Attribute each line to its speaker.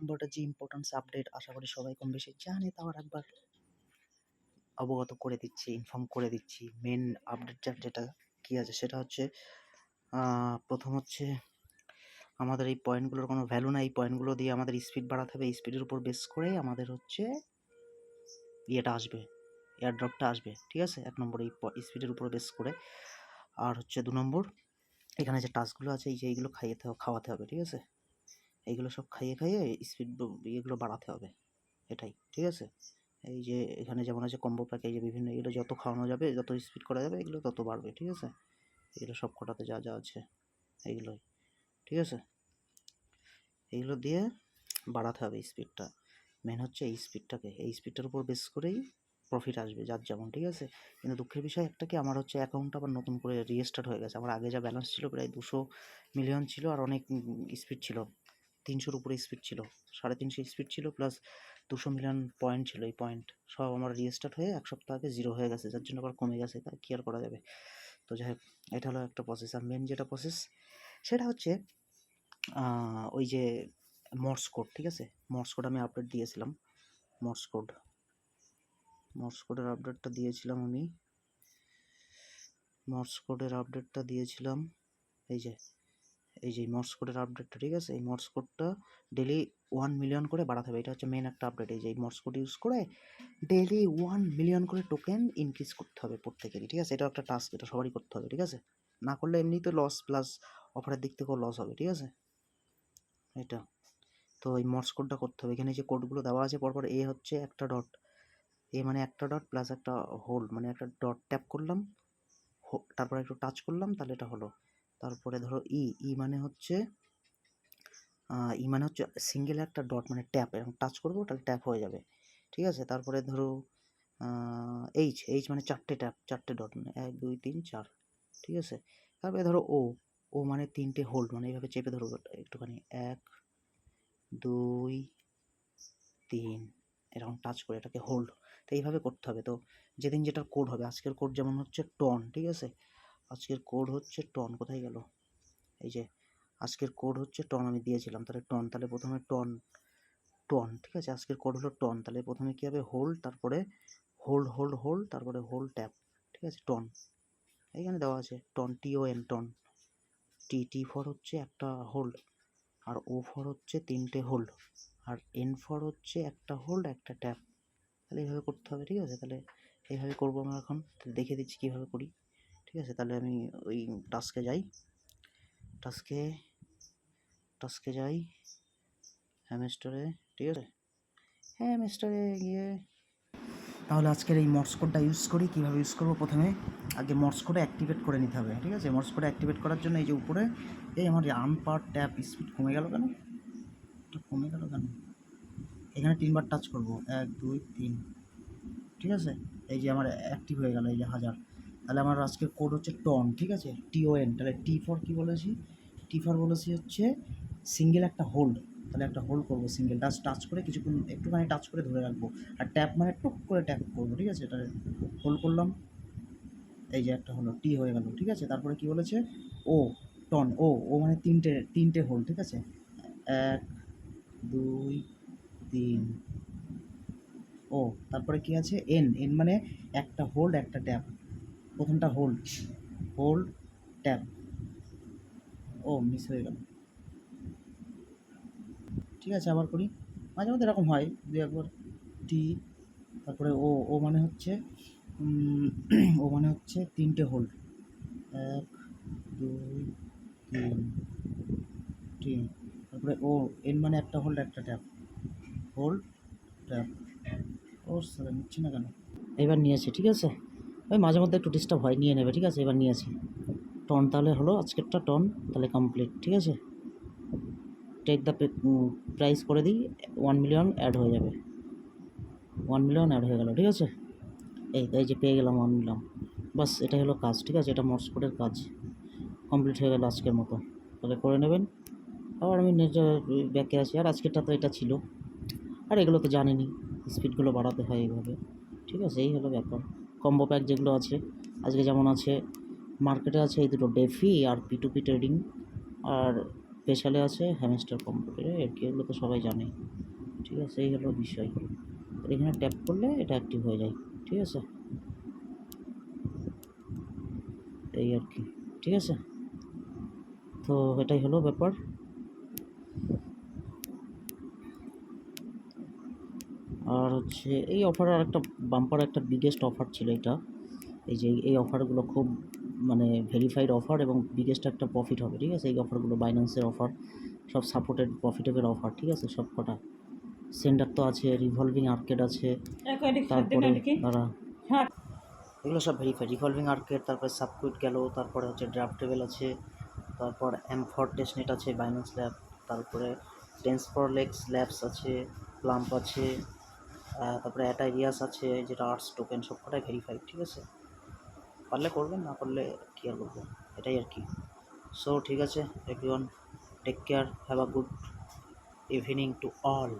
Speaker 1: বোর্ডের যে importance update আশা করি সবাই কম বেশি জানে, তাও আর একবার অবগত করে দিচ্ছি, ইনফর্ম করে দিচ্ছি। মেন আপডেট যেটা কী আছে সেটা হচ্ছে প্রথম হচ্ছে আমাদের এই পয়েন্টগুলোর কোনো ভ্যালু নাই। এই পয়েন্টগুলো দিয়ে আমাদের স্পিড বাড়াতে হবে। স্পিডের উপর বেস করে আমাদের হচ্ছে ইয়েটা আসবে, এয়ারড্রপটা আসবে, ঠিক আছে। 1 নম্বর এই স্পিডের উপর বেস করে। আর হচ্ছে 2 নম্বর এখানে যে টাস্কগুলো আছে এই যে এইগুলো খাওয়াতে হবে, ঠিক আছে। এইগুলো সব খাইয়ে স্পিড ইয়েগুলো বাড়াতে হবে, এটাই, ঠিক আছে। এই যে এখানে যেমন আছে কম্বো প্যাক, এই যে বিভিন্ন এগুলো যত খাওয়ানো যাবে, যত স্পিড করা যাবে এগুলো তত বাড়বে, ঠিক আছে। এগুলো সব কটাতে যা যা আছে এইগুলোই, ঠিক আছে। এইগুলো দিয়ে বাড়াতে হবে স্পিডটা। মেন হচ্ছে এই স্পিডটাকে, এই স্পিডটার উপর বেস করেই প্রফিট আসবে যার যেমন, ঠিক আছে। কিন্তু দুঃখের বিষয় একটা কি, আমার হচ্ছে অ্যাকাউন্টটা আবার নতুন করে রিস্টার্ট হয়ে গেছে। আমার আগে যা ব্যালেন্স ছিল প্রায় 200 মিলিয়ন ছিল, আর অনেক স্পিড ছিল, 300-র উপরে স্পিড ছিল, 350 স্পিড ছিল, প্লাস 200 মিলিয়ন পয়েন্ট ছিল। এই পয়েন্ট সব আমার রিস্টার্ট হয়ে 1 সপ্তাহ আগে 0 হয়ে গেছে, যার জন্য আবার কমে গেছে। তা কি আর করা যাবে। তো যাই হোক, এটা হলো একটা প্রসেস। আর মেন যেটা প্রসেস সেটা হচ্ছে ওই যে মর্স কোড, ঠিক আছে। মর্স কোড আমি আপডেট দিয়েছিলাম, মর্স কোডের আপডেটটা দিয়েছিলাম আমি, মর্স কোডের আপডেটটা দিয়েছিলাম এই যে মর্স কোডের আপডেটটা, ঠিক আছে। এই মর্স কোডটা ডেলি 1 মিলিয়ন করে বাড়াতে হবে, এটা হচ্ছে মেন একটা আপডেট। এই যে এই মর্স কোড ইউজ করে ডেলি 1 মিলিয়ন করে টোকেন ইনক্রিজ করতে হবে প্রত্যেকেরই, ঠিক আছে। এটা একটা টাস্ক, এটা সবারই করতে হবে, ঠিক আছে। না করলে এমনি তো লস, প্লাস অফারের দিক থেকেও লস হবে, ঠিক আছে। এটা তো এই মর্স কোডটা করতে হবে। এখানে যে কোডগুলো দেওয়া আছে পরপর, এ হচ্ছে একটা ডট, এ মানে একটা ডট প্লাস একটা হোল্ড, মানে একটা ডট ট্যাপ করলাম, তারপর একটু টাচ করলাম, তাহলে এটা হলো। তারপরে ধরো ই মানে হচ্ছে সিঙ্গেল একটা ডট, মানে ট্যাপ, এবং টাচ করবো তাহলে ট্যাপ হয়ে যাবে, ঠিক আছে। তারপরে ধরো এইচ মানে 4টে ট্যাপ, 4টে ডট, মানে 1 2 3 4, ঠিক আছে। তারপরে ধরো ও মানে 3টে হোল্ড, মানে এইভাবে চেপে ধরবো একটুখানি, 1 2 3, এরকম টাচ করে এটাকে হোল্ড। তো এইভাবে করতে হবে। তো যেদিন যেটার কোড হবে, আজকের কোড যেমন হচ্ছে টন, ঠিক আছে। আজকের কোড হচ্ছে টন, কোথায় গেল, এই যে আজকের কোড হচ্ছে টন, আমি দিয়েছিলাম, তাহলে টন, তাহলে প্রথমে টন, ঠিক আছে। আজকের কোড হলো টন, তাহলে প্রথমে কী হবে, হোল্ড, তারপরে হোল্ড, তারপরে হোল্ড ট্যাপ, ঠিক আছে। টন এইখানে দেওয়া আছে, ton, TON, ton. T for হচ্ছে একটা হোল্ড, আর ও ফর হচ্ছে 3টে হোল্ড, আর এন ফর হচ্ছে একটা হোল্ড একটা ট্যাপ। তাহলে এইভাবে করতে হবে, ঠিক আছে। তাহলে এইভাবে করবো আমরা এখন, দেখে দিচ্ছি কীভাবে করি, ঠিক আছে। তাহলে আমি ওই টাস্কে যাই, হ্যামস্টারে, ঠিক আছে। হ্যামস্টারে গিয়ে তাহলে আজকের এই মর্স কোডটা ইউজ করি। কীভাবে ইউজ করবো, প্রথমে আগে মর্স কোডে অ্যাক্টিভেট করে নিতে হবে, ঠিক আছে। মর্স কোডে অ্যাক্টিভেট করার জন্য এই যে উপরে, এই আমার আনপাওয়ার ট্যাপ স্পিড কমে গেল কেন, এখানে 3বার টাচ করবো, 1 2 3, ঠিক আছে। এই যে আমার অ্যাক্টিভ হয়ে গেল, এই যে 1000। তাহলে আমার আজকের কোড হচ্ছে টন, ঠিক আছে, TON। তাহলে টি ফর কী বলেছি, হচ্ছে সিঙ্গেল একটা হোল্ড, তাহলে একটা হোল্ড করবো, সিঙ্গেল টাচ করে কিছুক্ষণ একটুখানি টাচ করে ধরে রাখবো। আর ট্যাপ মানে টুক করে ট্যাপ করবো, ঠিক আছে। এটা হোল্ড করলাম, এই যে একটা হলো, টি হয়ে গেল, ঠিক আছে। তারপরে কি বলেছে, ও টন, ও মানে 3টে হোল্ড, ঠিক আছে, 1 2 3, ও তারপরে কি আছে, এন মানে একটা হোল্ড একটা ট্যাপ, প্রথমটা হোল্ড ট্যাপ, ও মিস হয়ে গেল, ঠিক আছে। আবার করি, মাঝে মধ্যে এরকম হয় 2-1বার। টি, তারপরে ও মানে হচ্ছে ও মানে হচ্ছে 3টে হোল্ড, 1 2 3 3, তারপরে এন মানে একটা হোল্ড একটা ট্যাপ, হোল্ড ট্যাপ, ও স্যার নিচ্ছি না কেন, এবার নিয়েছি, ঠিক আছে। ওই মাঝে মধ্যে একটু ডিস্টার্ব হয়, নিয়ে নেবে, ঠিক আছে। এবার নিয়েছি টন, তাহলে হলো আজকেরটা টন, তাহলে কমপ্লিট, ঠিক আছে। টেক দ্য প্রাইস করে দিই, 1 মিলিয়ন অ্যাড হয়ে যাবে, 1 মিলিয়ন অ্যাড হয়ে গেল, ঠিক আছে। এই যে পেয়ে গেলাম 1 মিলিয়ন, বাস এটাই হলো কাজ, ঠিক আছে। এটা মর্স কোডের কাজ কমপ্লিট হয়ে গেল আজকের মতো, তাহলে করে নেবেন। আবার আমি নিজের ব্যাকে আছি, আর আজকেরটা তো এটা ছিল, আর এগুলো তো জানেনই, স্পিডগুলো বাড়াতে হয় এইভাবে, ঠিক আছে। এই হলো ব্যাপার। কম্বো প্যাক যেগুলো আছে আজকে, যেমন আছে মার্কেটে আছে এই দুটো, ডেফি আর P2P ট্রেডিং, আর স্পেশালে আছে হ্যামস্টার কম্পিউটারে, এর কি এগুলো তো সবাই জানে। ঠিক আছে, এই হলো বিষয়। এখানে ট্যাপ করলে এটা অ্যাক্টিভ হয়ে যায়। ঠিক আছে, এই আর কি। ঠিক আছে, তো এটাই হলো ব্যাপার। আর হচ্ছে এই অফারে আরেকটা বাম্পার একটা বিগেস্ট অফার ছিল এটা। এই যে এই অফারগুলো খুব মানে ভেরিফাইড অফার এবং বিগেস্ট একটা প্রফিট হবে। ঠিক আছে, এই অফারগুলো বাইন্যান্সের অফার, সব সাপোর্টেড প্রফিটেবল অফার। ঠিক আছে, সব কটা সেন্টার তো আছে, রিভলভিং আর্কেড আছে, তারপরে তারা এগুলো সব ভেরিফাইড। রিভলভিং আর্কেড, তারপরে সাবকুইট গেল, তারপরে হচ্ছে ড্রাফটেবল আছে, তারপর M4 টেস্টনেট আছে, বাইন্যান্স ল্যাব, তারপরে টেন্সফরলেক্স ল্যাবস আছে, প্লাম্প আছে, তারপরে অ্যাটাইরিয়াস আছে যেটা আর্টস টোকেন, সব কটাই ভেরিফাইড। ঠিক আছে, পারলে করবেন, না পারলে কী আর করবো, এটাই আর কি। সো ঠিক আছে everyone, take care, have a good evening to all.